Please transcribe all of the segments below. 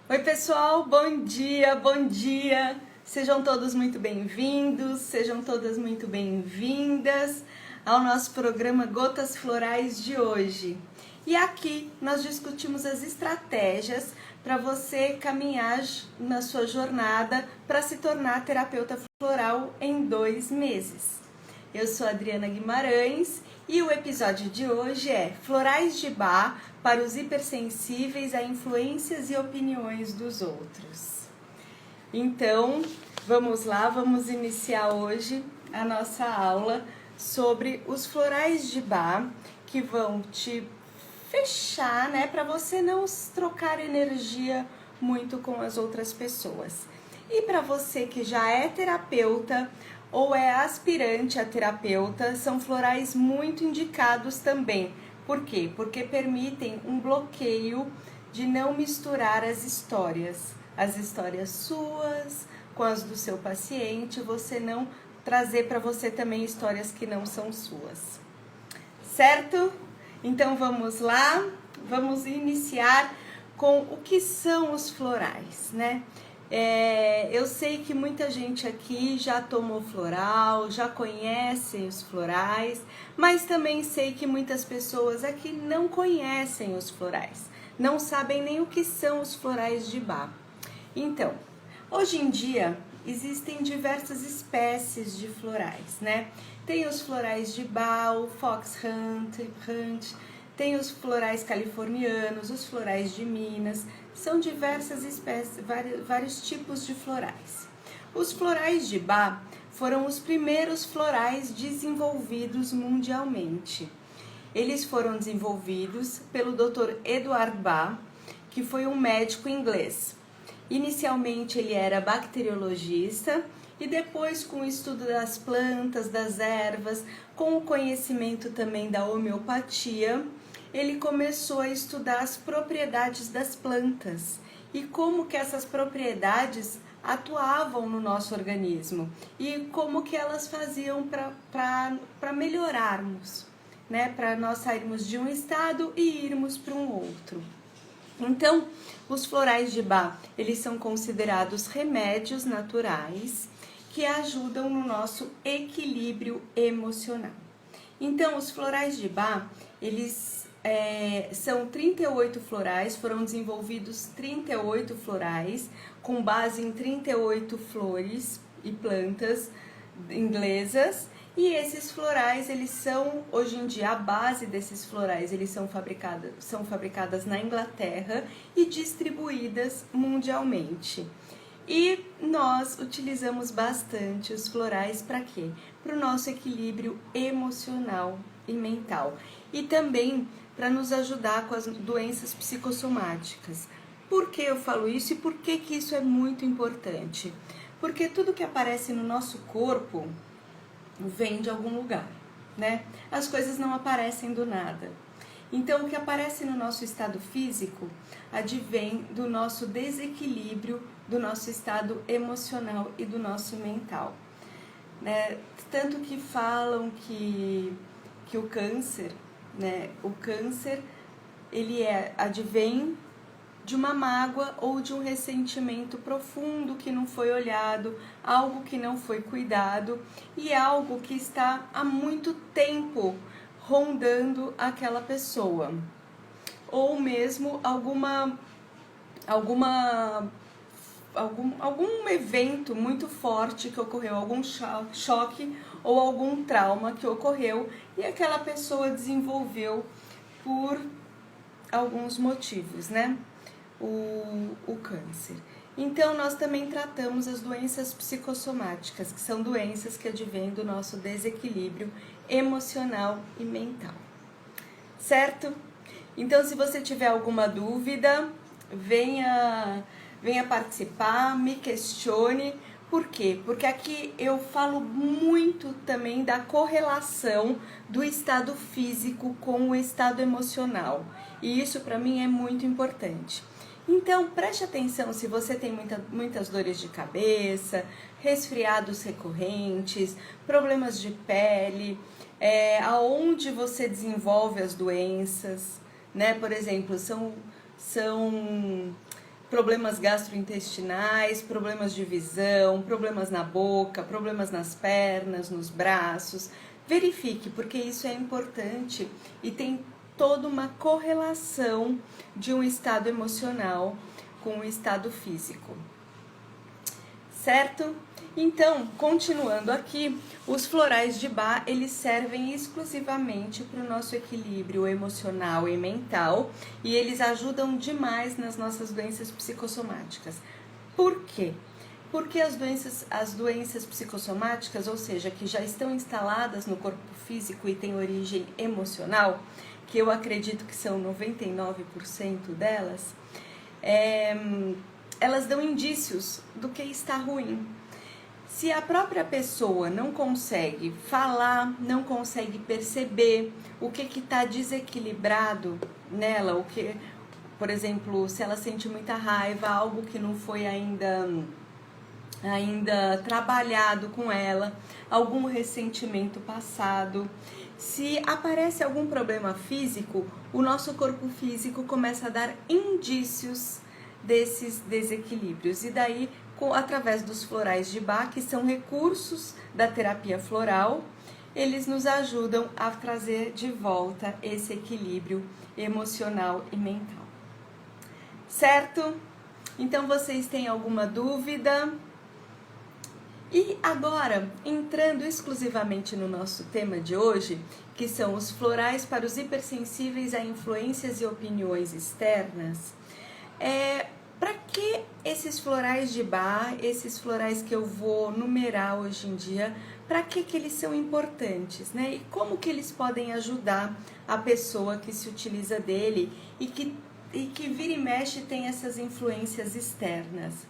Oi pessoal, bom dia, bom dia! Sejam todos muito bem-vindos, sejam todas muito bem-vindas ao nosso programa Gotas Florais de hoje. E aqui nós discutimos as estratégias para você caminhar na sua jornada para se tornar terapeuta floral em 2 meses. Eu sou Adriana Guimarães e o episódio de hoje é Florais de Bach para os hipersensíveis a influências e opiniões dos outros. Então, vamos lá, vamos iniciar hoje a nossa aula sobre os florais de Bach que vão te fechar, né, para você não trocar energia muito com as outras pessoas. E para você que já é terapeuta ou é aspirante a terapeuta, são florais muito indicados também. Por quê? Porque permitem um bloqueio de não misturar as histórias suas com as do seu paciente, você não trazer para você também histórias que não são suas. Certo? Então vamos lá, vamos iniciar com o que são os florais, né? Eu sei que muita gente aqui já tomou floral, já conhecem os florais, mas também sei que muitas pessoas aqui não conhecem os florais, não sabem nem o que são os florais de Bach. Então, hoje em dia existem diversas espécies de florais, né? Tem os florais de Bach, o Foxhunt, tem os florais californianos, os florais de Minas, são diversas espécies, vários tipos de florais. Os florais de Bach foram os primeiros florais desenvolvidos mundialmente. Eles foram desenvolvidos pelo Dr. Eduard Bach, que foi um médico inglês. Inicialmente ele era bacteriologista e depois, com o estudo das plantas, das ervas, com o conhecimento também da homeopatia, ele começou a estudar as propriedades das plantas e como que essas propriedades atuavam no nosso organismo e como que elas faziam para melhorarmos, né? Para nós sairmos de um estado e irmos para um outro. Então, os florais de Bach, eles são considerados remédios naturais que ajudam no nosso equilíbrio emocional. Então, os florais de Bach, eles são 38 florais, foram desenvolvidos 38 florais, com base em 38 flores e plantas inglesas. E esses florais, eles são, hoje em dia, a base desses florais, eles são fabricadas na Inglaterra e distribuídas mundialmente. E nós utilizamos bastante os florais para quê? Para o nosso equilíbrio emocional e mental. E também para nos ajudar com as doenças psicossomáticas. Por que eu falo isso e por que isso é muito importante? Porque tudo que aparece no nosso corpo vem de algum lugar, né? As coisas não aparecem do nada. Então, o que aparece no nosso estado físico advém do nosso desequilíbrio, do nosso estado emocional e do nosso mental, né? Tanto que falam que o câncer, né? O câncer, ele advém de uma mágoa ou de um ressentimento profundo que não foi olhado, algo que não foi cuidado e algo que está há muito tempo rondando aquela pessoa. Ou mesmo algum evento muito forte que ocorreu, algum choque ou algum trauma que ocorreu e aquela pessoa desenvolveu por alguns motivos, né? O câncer. Então, nós também tratamos as doenças psicossomáticas, que são doenças que advêm do nosso desequilíbrio emocional e mental. Certo? Então, se você tiver alguma dúvida, venha participar, me questione. Por quê? Porque aqui eu falo muito também da correlação do estado físico com o estado emocional. E isso para mim é muito importante. Então, preste atenção se você tem muitas dores de cabeça, resfriados recorrentes, problemas de pele, aonde você desenvolve as doenças, né? Por exemplo, são problemas gastrointestinais, problemas de visão, problemas na boca, problemas nas pernas, nos braços. Verifique, porque isso é importante e tem toda uma correlação de um estado emocional com o estado físico. Certo? Então, continuando aqui, os florais de Bach, eles servem exclusivamente para o nosso equilíbrio emocional e mental e eles ajudam demais nas nossas doenças psicossomáticas. Por quê? Porque as doenças psicossomáticas, ou seja, que já estão instaladas no corpo físico e têm origem emocional, que eu acredito que são 99% delas, elas dão indícios do que está ruim. Se a própria pessoa não consegue falar, não consegue perceber o que está desequilibrado nela, por exemplo, se ela sente muita raiva, algo que não foi ainda trabalhado com ela, algum ressentimento passado. Se aparece algum problema físico, o nosso corpo físico começa a dar indícios desses desequilíbrios. E daí, através dos florais de Bach, que são recursos da terapia floral, eles nos ajudam a trazer de volta esse equilíbrio emocional e mental. Certo? Então, vocês têm alguma dúvida? E agora, entrando exclusivamente no nosso tema de hoje, que são os florais para os hipersensíveis a influências e opiniões externas, para que esses florais de Bach, esses florais que eu vou numerar hoje em dia, para que eles são importantes, né? E como que eles podem ajudar a pessoa que se utiliza dele e que vira e mexe tem essas influências externas?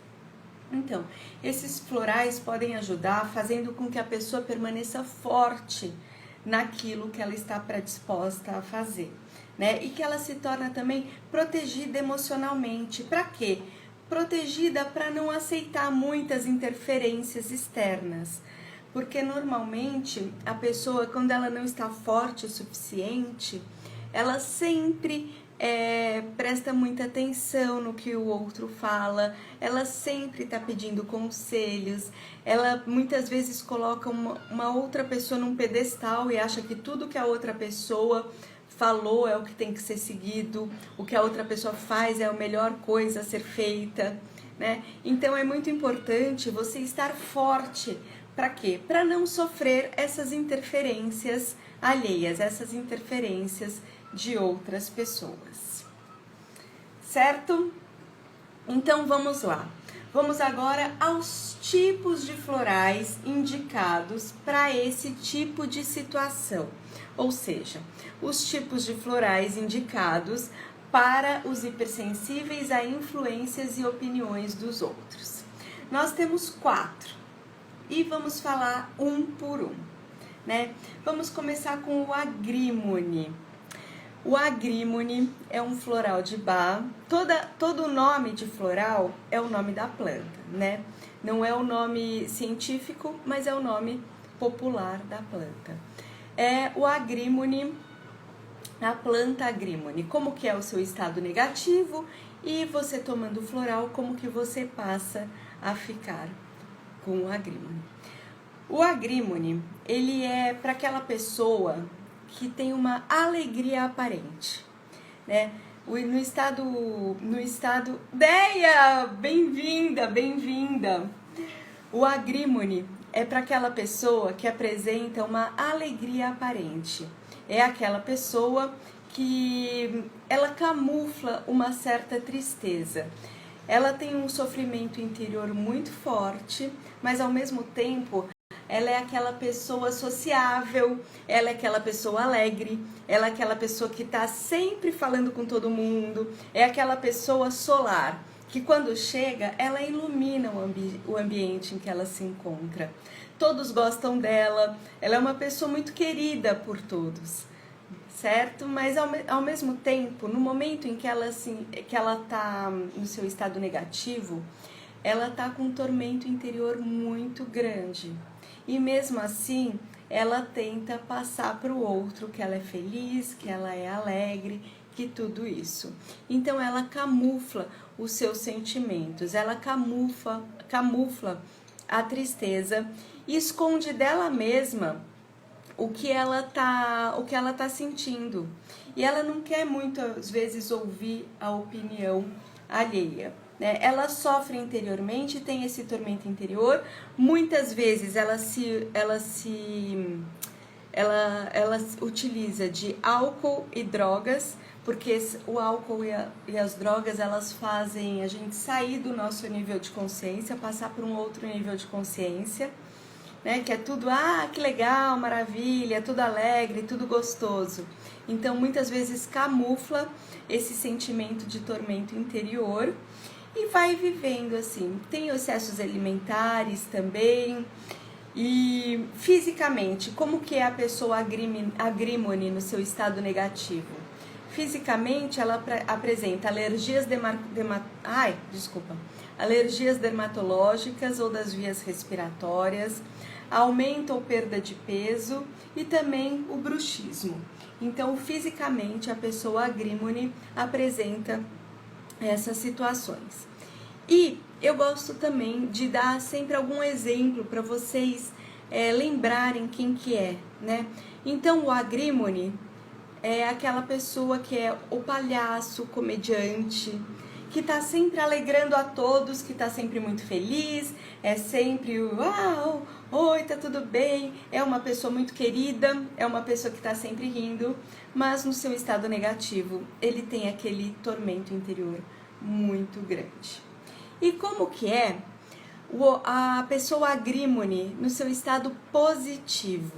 Então, esses florais podem ajudar fazendo com que a pessoa permaneça forte naquilo que ela está predisposta a fazer, né? E que ela se torna também protegida emocionalmente. Para quê? Protegida para não aceitar muitas interferências externas. Porque normalmente a pessoa, quando ela não está forte o suficiente, ela sempre presta muita atenção no que o outro fala, ela sempre está pedindo conselhos, ela muitas vezes coloca uma outra pessoa num pedestal e acha que tudo que a outra pessoa falou é o que tem que ser seguido, o que a outra pessoa faz é a melhor coisa a ser feita, né? Então é muito importante você estar forte. Para quê? Para não sofrer essas interferências alheias, essas interferências de outras pessoas. Certo? Então vamos lá. Vamos agora aos tipos de florais indicados para esse tipo de situação. Ou seja, os tipos de florais indicados para os hipersensíveis a influências e opiniões dos outros. Nós temos 4 e vamos falar um por um, né? Vamos começar com o agrímone. O agrímone é um floral de Bach. Todo o nome de floral é o nome da planta, né? Não é o nome científico, mas é o nome popular da planta. É o agrímone, a planta agrímone. Como que é o seu estado negativo e você tomando o floral, como que você passa a ficar com o agrímone. O agrímone, ele é para aquela pessoa que tem uma alegria aparente, né? No estado Deia, bem-vinda, bem-vinda. O agrímone é para aquela pessoa que apresenta uma alegria aparente. É aquela pessoa que ela camufla uma certa tristeza. Ela tem um sofrimento interior muito forte, mas ao mesmo tempo ela é aquela pessoa sociável, ela é aquela pessoa alegre, ela é aquela pessoa que está sempre falando com todo mundo, é aquela pessoa solar, que quando chega, ela ilumina o ambiente em que ela se encontra. Todos gostam dela, ela é uma pessoa muito querida por todos, certo? Mas ao mesmo tempo, no momento em que ela está no seu estado negativo, ela está com um tormento interior muito grande. E mesmo assim, ela tenta passar para o outro que ela é feliz, que ela é alegre, que tudo isso. Então ela camufla os seus sentimentos, ela camufla a tristeza e esconde dela mesma o que ela tá sentindo. E ela não quer muitas vezes ouvir a opinião alheia, né? Ela sofre interiormente, tem esse tormento interior. Muitas vezes ela utiliza de álcool e drogas, porque o álcool e as drogas, elas fazem a gente sair do nosso nível de consciência, passar para um outro nível de consciência, né? Que é tudo, que legal, maravilha, tudo alegre, tudo gostoso. Então, muitas vezes camufla esse sentimento de tormento interior e vai vivendo assim. Tem excessos alimentares também. E fisicamente, como que é a pessoa agrímone no seu estado negativo? Fisicamente, ela apresenta alergias alergias dermatológicas ou das vias respiratórias, aumento ou perda de peso e também o bruxismo. Então, fisicamente, a pessoa agrímone apresenta essas situações. E eu gosto também de dar sempre algum exemplo para vocês lembrarem quem que é, né? Então, o agrímone é aquela pessoa que é o palhaço, o comediante, que tá sempre alegrando a todos, que tá sempre muito feliz, é sempre uau, oi, tá tudo bem, é uma pessoa muito querida, é uma pessoa que tá sempre rindo, mas no seu estado negativo, ele tem aquele tormento interior muito grande. E como que é a pessoa agrímone no seu estado positivo?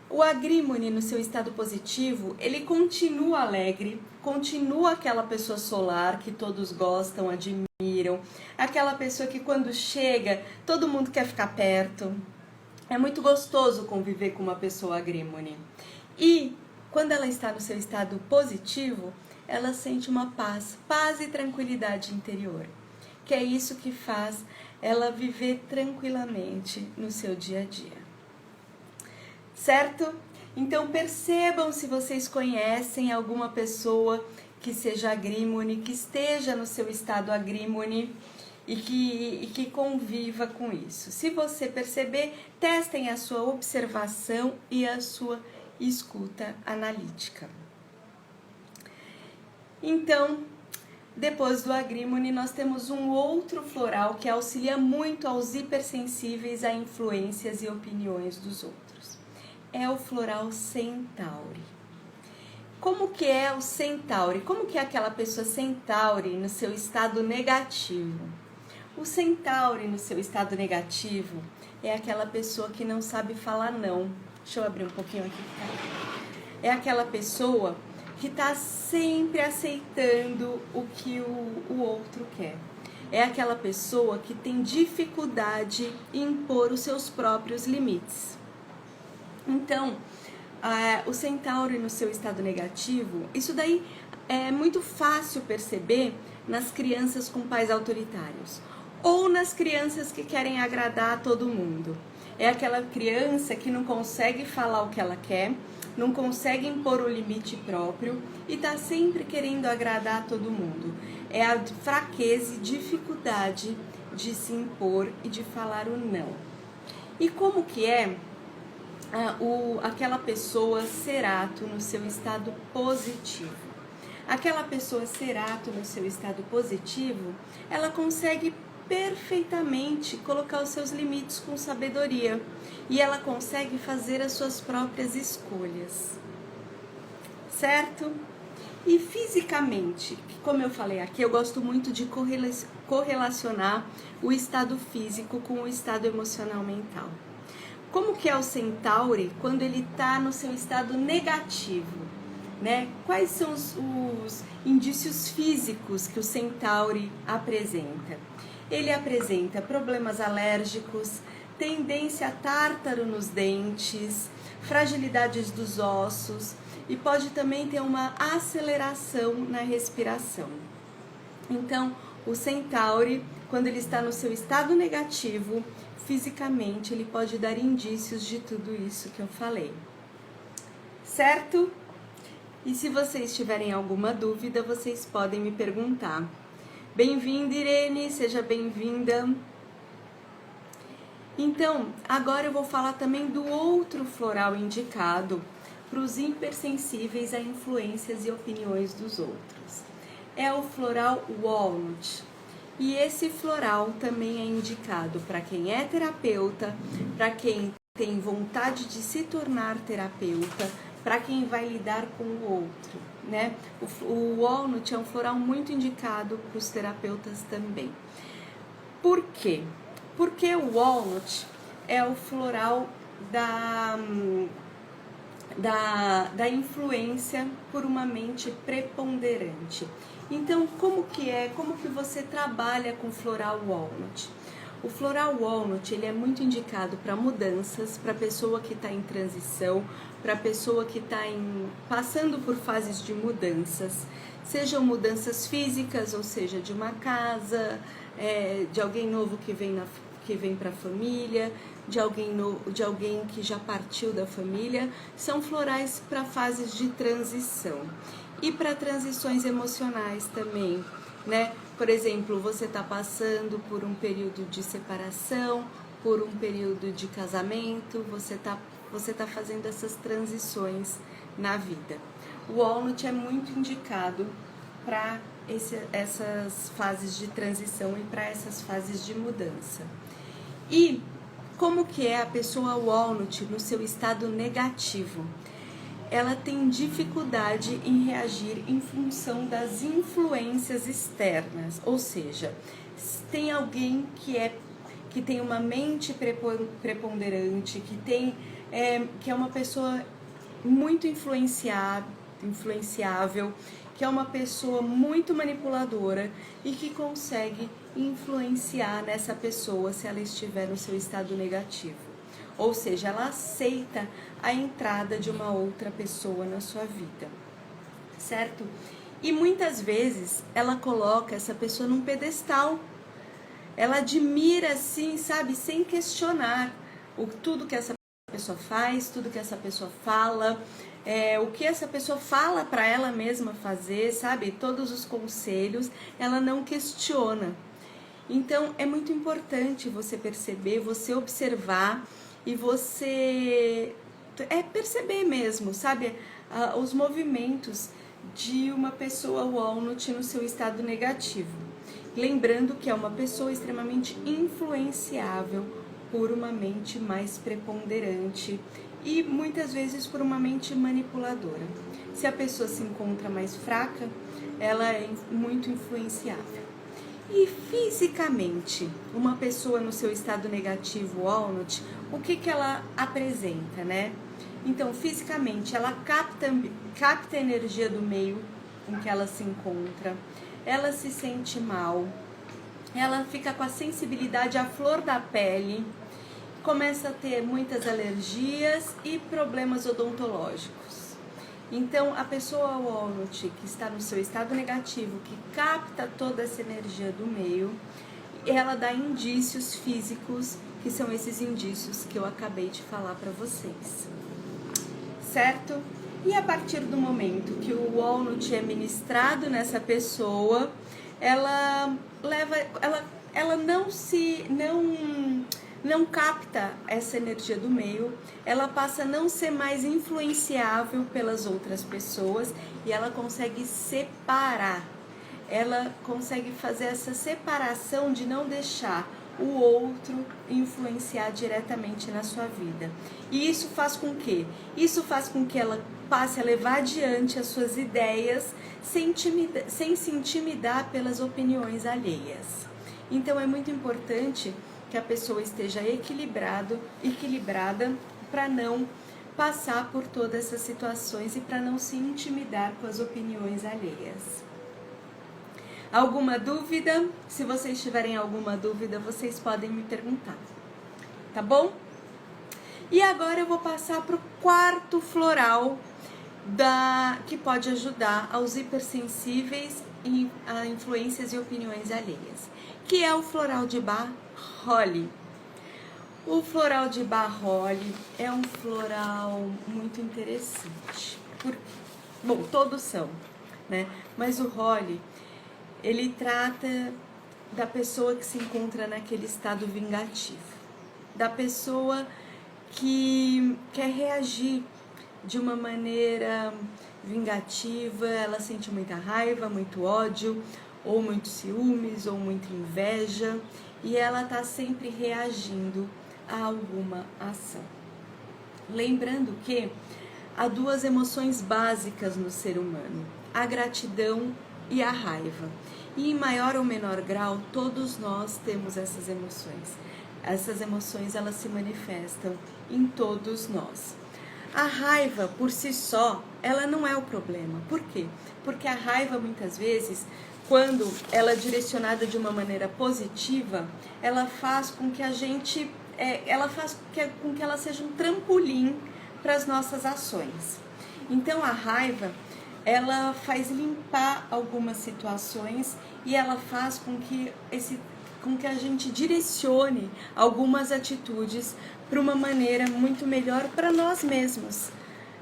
O agrímone no seu estado positivo, ele continua alegre, continua aquela pessoa solar que todos gostam, admiram, aquela pessoa que quando chega, todo mundo quer ficar perto. É muito gostoso conviver com uma pessoa agrímone. E quando ela está no seu estado positivo, ela sente uma paz e tranquilidade interior, que é isso que faz ela viver tranquilamente no seu dia a dia. Certo? Então percebam se vocês conhecem alguma pessoa que seja agrímone, que esteja no seu estado agrímone e que conviva com isso. Se você perceber, testem a sua observação e a sua escuta analítica. Então, depois do agrímone, nós temos um outro floral que auxilia muito aos hipersensíveis a influências e opiniões dos outros. É o floral centauri. Como que é o centauri? Como que é aquela pessoa centauri no seu estado negativo? O centauri no seu estado negativo é aquela pessoa que não sabe falar não. Deixa eu abrir um pouquinho aqui. É aquela pessoa que está sempre aceitando o que o outro quer. É aquela pessoa que tem dificuldade em impor os seus próprios limites. Então, o centauri no seu estado negativo, isso daí é muito fácil perceber nas crianças com pais autoritários ou nas crianças que querem agradar a todo mundo. É aquela criança que não consegue falar o que ela quer, não consegue impor o limite próprio e está sempre querendo agradar a todo mundo. É a fraqueza e dificuldade de se impor e de falar o não. E como que é aquela pessoa cerato no seu estado positivo? Aquela pessoa cerato no seu estado positivo, ela consegue perfeitamente colocar os seus limites com sabedoria e ela consegue fazer as suas próprias escolhas, certo? E fisicamente, como eu falei aqui, eu gosto muito de correlacionar o estado físico com o estado emocional mental. Como que é o centauri quando ele está no seu estado negativo, né? Quais são os indícios físicos que o centauri apresenta? Ele apresenta problemas alérgicos, tendência a tártaro nos dentes, fragilidades dos ossos e pode também ter uma aceleração na respiração. Então, o centauri, quando ele está no seu estado negativo, fisicamente ele pode dar indícios de tudo isso que eu falei. Certo? E se vocês tiverem alguma dúvida, vocês podem me perguntar Bem-vinda, Irene, seja bem-vinda. Então, agora eu vou falar também do outro floral indicado para os hipersensíveis a influências e opiniões dos outros. É o floral Walnut. E esse floral também é indicado para quem é terapeuta, para quem tem vontade de se tornar terapeuta, para quem vai lidar com o outro, né? O Walnut é um floral muito indicado para os terapeutas também. Por quê? Porque o Walnut é o floral da influência por uma mente preponderante. Então, como que você trabalha com floral Walnut? O floral Walnut, ele é muito indicado para mudanças, para pessoa que está em transição, para pessoa que está passando por fases de mudanças, sejam mudanças físicas, ou seja, de uma casa, de alguém novo que vem para a família, de alguém que já partiu da família. São florais para fases de transição e para transições emocionais também, né? Por exemplo, você está passando por um período de separação, por um período de casamento, você tá fazendo essas transições na vida. O Walnut é muito indicado para essas fases de transição e para essas fases de mudança. E como que é a pessoa Walnut no seu estado negativo? Ela tem dificuldade em reagir em função das influências externas, ou seja, tem alguém que tem uma mente preponderante, que é uma pessoa muito influenciável, que é uma pessoa muito manipuladora e que consegue influenciar nessa pessoa se ela estiver no seu estado negativo. Ou seja, ela aceita a entrada de uma outra pessoa na sua vida, certo? E muitas vezes ela coloca essa pessoa num pedestal. Ela admira assim, sabe, sem questionar tudo que essa pessoa faz, tudo que essa pessoa fala, o que essa pessoa fala para ela mesma fazer, sabe? Todos os conselhos, ela não questiona. Então, é muito importante você perceber, você observar e você perceber mesmo, sabe? Os movimentos de uma pessoa Walnut no seu estado negativo. Lembrando que é uma pessoa extremamente influenciável por uma mente mais preponderante e muitas vezes por uma mente manipuladora. Se a pessoa se encontra mais fraca, ela é muito influenciável. E fisicamente, uma pessoa no seu estado negativo Walnut, o que ela apresenta, né? Então, fisicamente, ela capta a energia do meio em que ela se encontra, ela se sente mal, ela fica com a sensibilidade à flor da pele, começa a ter muitas alergias e problemas odontológicos. Então, a pessoa Walnut que está no seu estado negativo, que capta toda essa energia do meio, ela dá indícios físicos, que são esses indícios que eu acabei de falar para vocês, certo? E a partir do momento que o Walnut é ministrado nessa pessoa, ela não capta essa energia do meio, ela passa a não ser mais influenciável pelas outras pessoas e ela consegue separar, ela consegue fazer essa separação de não deixar o outro influenciar diretamente na sua vida. E isso faz com que? Isso faz com que ela passe a levar adiante as suas ideias sem se intimidar pelas opiniões alheias. Então é muito importante que a pessoa esteja equilibrada para não passar por todas essas situações e para não se intimidar com as opiniões alheias. Alguma dúvida? Se vocês tiverem alguma dúvida, vocês podem me perguntar, tá bom? E agora eu vou passar para o quarto floral que pode ajudar aos hipersensíveis a influências e opiniões alheias, que é o floral de Bach Holly. O floral de Bach Holly é um floral muito interessante. Bom, todos são, né? Mas o Holly, ele trata da pessoa que se encontra naquele estado vingativo, da pessoa que quer reagir de uma maneira vingativa, ela sente muita raiva, muito ódio, ou muito ciúmes, ou muita inveja, e ela está sempre reagindo a alguma ação. Lembrando que há duas emoções básicas no ser humano, a gratidão e a raiva. E em maior ou menor grau, todos nós temos essas emoções. Essas emoções, elas se manifestam em todos nós. A raiva, por si só, ela não é o problema. Por quê? Porque a raiva, muitas vezes, quando ela é direcionada de uma maneira positiva, ela faz com que a gente... ela faz com que ela seja um trampolim para as nossas ações. Então, a raiva, ela faz limpar algumas situações e ela faz com que a gente direcione algumas atitudes para uma maneira muito melhor para nós mesmos,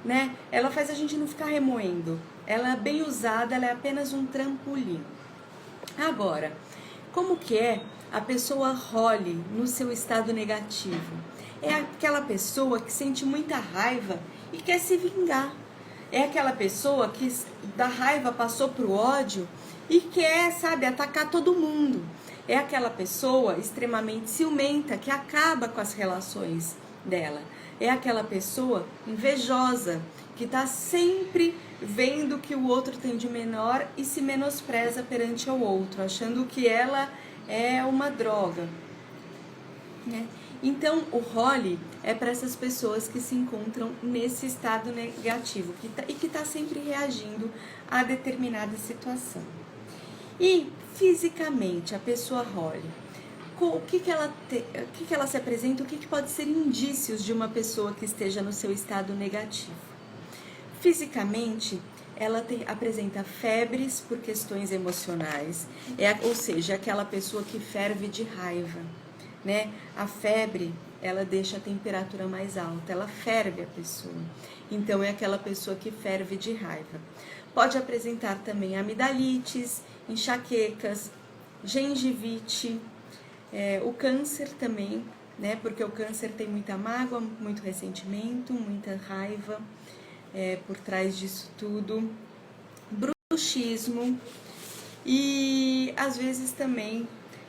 né? Ela faz a gente não ficar remoendo. Ela, bem usada, ela é apenas um trampolim. Agora, como que é a pessoa role no seu estado negativo? É aquela pessoa que sente muita raiva e quer se vingar. É aquela pessoa que da raiva passou para o ódio e quer, sabe, atacar todo mundo. É aquela pessoa extremamente ciumenta que acaba com as relações dela. É aquela pessoa invejosa que está sempre vendo que o outro tem de menor e se menospreza perante ao outro, achando que ela é uma droga, né? Então, o role é para essas pessoas que se encontram nesse estado negativo e que está sempre reagindo a determinada situação. E, fisicamente, a pessoa role, o que ela se apresenta, o que pode ser indícios de uma pessoa que esteja no seu estado negativo? Fisicamente, ela apresenta febres por questões emocionais, ou seja, aquela pessoa que ferve de raiva, né? A febre, ela deixa a temperatura mais alta, ela ferve a pessoa. Então, é aquela pessoa que ferve de raiva. Pode apresentar também amidalites, enxaquecas, gengivite, o câncer também, né? Porque o câncer tem muita mágoa, muito ressentimento, muita raiva por trás disso tudo. Bruxismo e, às vezes, também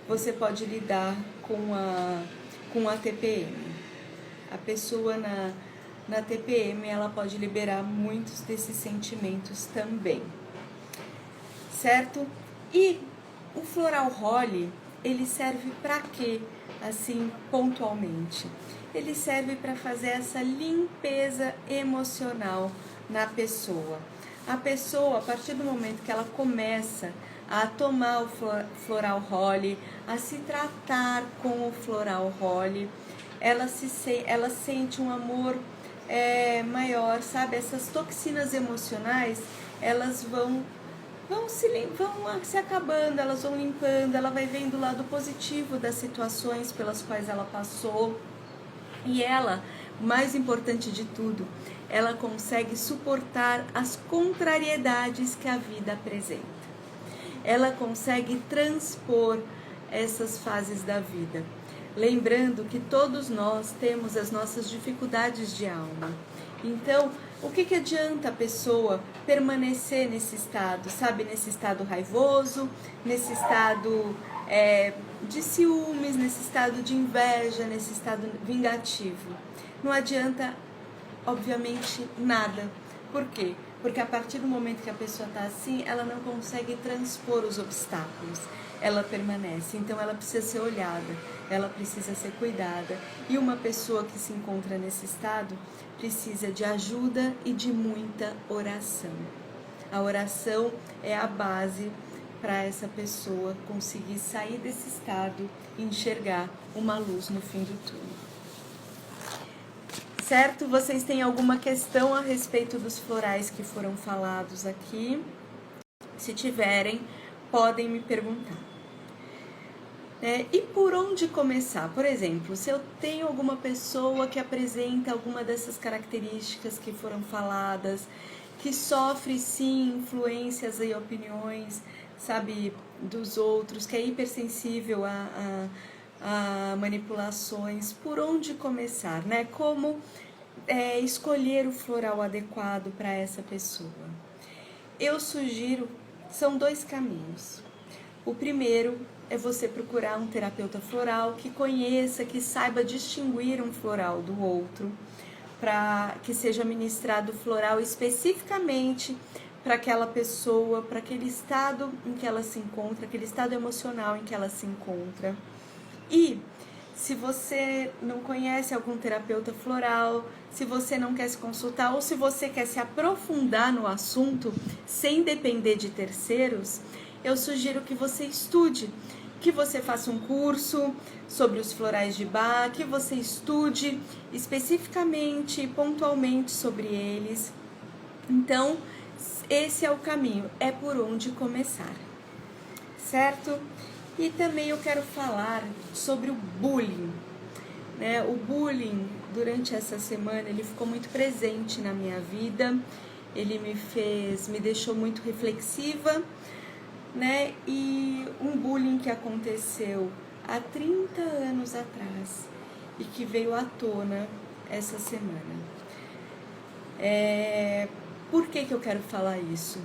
você pode lidar com a TPM. A pessoa na TPM, ela pode liberar muitos desses sentimentos também, certo? E o floral role, ele serve para quê? Assim, pontualmente. Ele serve para fazer essa limpeza emocional na pessoa. A pessoa, a partir do momento que ela começa a tomar o floral role, a se tratar com o floral role, ela sente um amor maior, sabe? Essas toxinas emocionais, elas vão se acabando, elas vão limpando, ela vai vendo o lado positivo das situações pelas quais ela passou. E ela, mais importante de tudo, ela consegue suportar as contrariedades que a vida apresenta. Ela consegue transpor essas fases da vida. Lembrando que todos nós temos as nossas dificuldades de alma. Então, o que adianta a pessoa permanecer nesse estado, sabe? Nesse estado raivoso, nesse estado de ciúmes, nesse estado de inveja, nesse estado vingativo. Não adianta, obviamente, nada. Por quê? Porque a partir do momento que a pessoa está assim, ela não consegue transpor os obstáculos. Ela permanece, então ela precisa ser olhada, ela precisa ser cuidada. E uma pessoa que se encontra nesse estado precisa de ajuda e de muita oração. A oração é a base para essa pessoa conseguir sair desse estado e enxergar uma luz no fim do túnel. Certo? Vocês têm alguma questão a respeito dos florais que foram falados aqui? Se tiverem, podem me perguntar. E por onde começar? Por exemplo, se eu tenho alguma pessoa que apresenta alguma dessas características que foram faladas, que sofre sim influências e opiniões, sabe, dos outros, que é hipersensível a manipulações, por onde começar, né? Como escolher o floral adequado para essa pessoa? Eu sugiro, são 2 caminhos. O primeiro é você procurar um terapeuta floral que conheça, que saiba distinguir um floral do outro, para que seja ministrado floral especificamente para aquela pessoa, para aquele estado em que ela se encontra, aquele estado emocional em que ela se encontra. E se você não conhece algum terapeuta floral, se você não quer se consultar ou se você quer se aprofundar no assunto sem depender de terceiros, eu sugiro que você estude, que você faça um curso sobre os florais de Bach, que você estude especificamente e pontualmente sobre eles. Então, esse é o caminho, é por onde começar, certo? E também eu quero falar sobre o bullying, né? O bullying, durante essa semana, ele ficou muito presente na minha vida, ele me deixou muito reflexiva, né? E um bullying que aconteceu há 30 anos atrás e que veio à tona essa semana. Por que eu quero falar isso?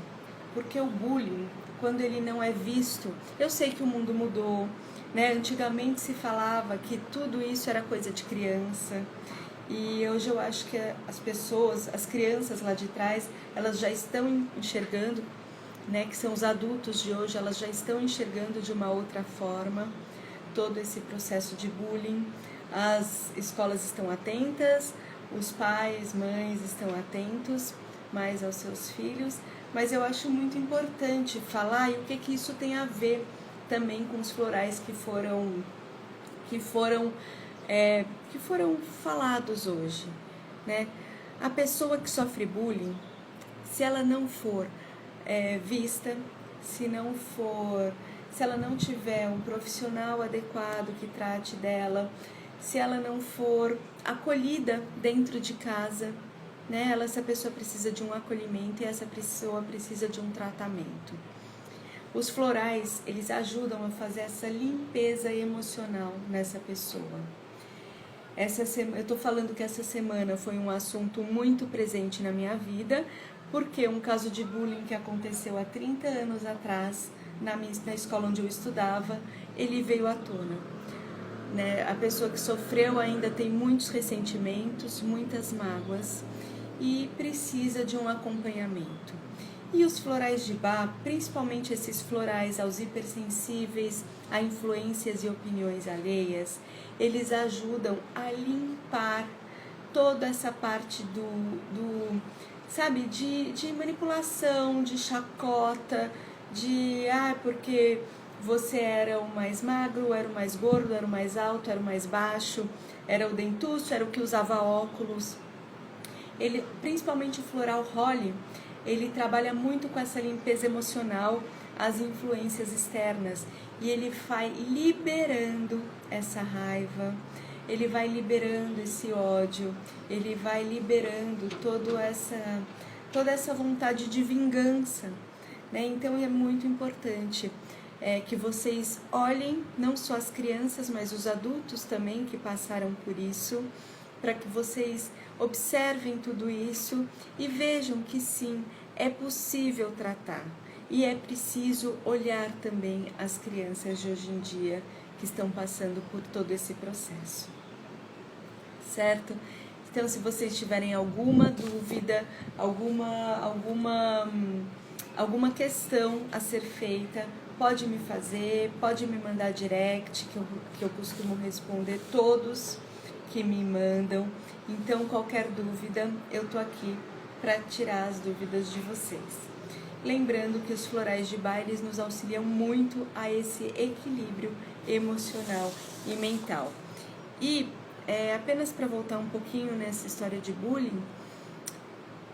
Porque o bullying, quando ele não é visto, eu sei que o mundo mudou, né? Antigamente se falava que tudo isso era coisa de criança, e hoje eu acho que as crianças lá de trás, elas já estão enxergando, né, que são os adultos de hoje, elas já estão enxergando de uma outra forma todo esse processo de bullying. As escolas estão atentas, os pais, mães estão atentos mais aos seus filhos, mas eu acho muito importante falar e o que isso tem a ver também com os florais que foram falados hoje, né? A pessoa que sofre bullying, se ela não for vista, se ela não tiver um profissional adequado que trate dela, se ela não for acolhida dentro de casa, né? Essa pessoa precisa de um acolhimento e essa pessoa precisa de um tratamento. Os florais, eles ajudam a fazer essa limpeza emocional nessa pessoa. Eu estou falando que essa semana foi um assunto muito presente na minha vida, porque um caso de bullying que aconteceu há 30 anos atrás, na escola onde eu estudava, ele veio à tona, né? A pessoa que sofreu ainda tem muitos ressentimentos, muitas mágoas e precisa de um acompanhamento. E os florais de Bach, principalmente esses florais aos hipersensíveis, a influências e opiniões alheias, eles ajudam a limpar toda essa parte sabe, de manipulação, de chacota, porque você era o mais magro, era o mais gordo, era o mais alto, era o mais baixo, era o dentuço, era o que usava óculos. Ele, principalmente o floral Holly, ele trabalha muito com essa limpeza emocional, as influências externas, e ele vai liberando essa raiva, ele vai liberando esse ódio, ele vai liberando toda essa vontade de vingança, né? Então é muito importante que vocês olhem não só as crianças, mas os adultos também que passaram por isso, para que vocês observem tudo isso e vejam que sim, é possível tratar. E é preciso olhar também as crianças de hoje em dia que estão passando por todo esse processo. Certo? Então, se vocês tiverem alguma dúvida, alguma questão a ser feita, pode me fazer, pode me mandar direct, que eu costumo responder todos que me mandam. Então, qualquer dúvida, eu tô aqui para tirar as dúvidas de vocês. Lembrando que os florais de Bach nos auxiliam muito a esse equilíbrio emocional e mental. E apenas para voltar um pouquinho nessa história de bullying,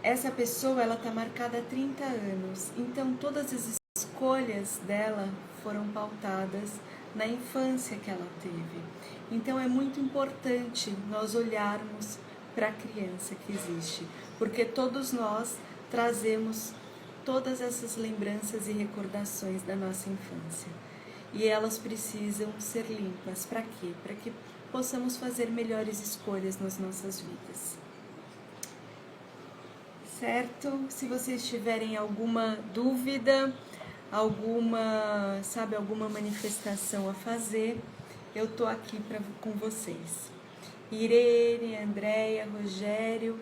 essa pessoa ela tá marcada há 30 anos, então todas as escolhas dela foram pautadas na infância que ela teve. Então é muito importante nós olharmos para a criança que existe, porque todos nós trazemos todas essas lembranças e recordações da nossa infância. E elas precisam ser limpas. Para quê? Para que possamos fazer melhores escolhas nas nossas vidas. Certo? Se vocês tiverem alguma dúvida, alguma manifestação a fazer, eu tô aqui com vocês. Irene, Andréia, Rogério,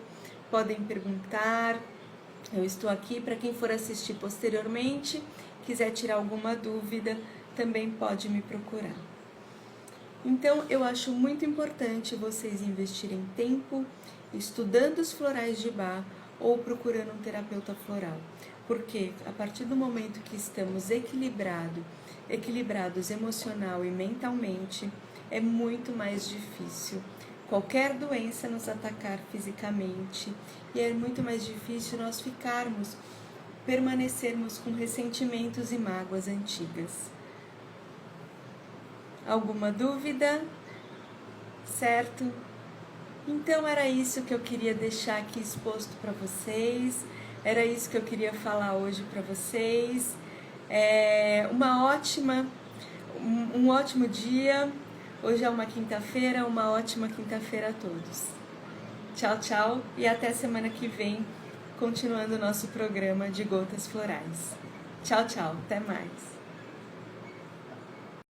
podem perguntar. Eu estou aqui para quem for assistir posteriormente, quiser tirar alguma dúvida, também pode me procurar. Então, eu acho muito importante vocês investirem tempo estudando os florais de Bach ou procurando um terapeuta floral. Porque a partir do momento que estamos equilibrados emocional e mentalmente, é muito mais difícil qualquer doença nos atacar fisicamente e é muito mais difícil nós permanecermos com ressentimentos e mágoas antigas. Alguma dúvida? Certo? Então era isso que eu queria deixar aqui exposto para vocês, era isso que eu queria falar hoje para vocês. Um ótimo dia. Hoje é uma quinta-feira, uma ótima quinta-feira a todos. Tchau, tchau e até semana que vem, continuando o nosso programa de Gotas Florais. Tchau, tchau, até mais.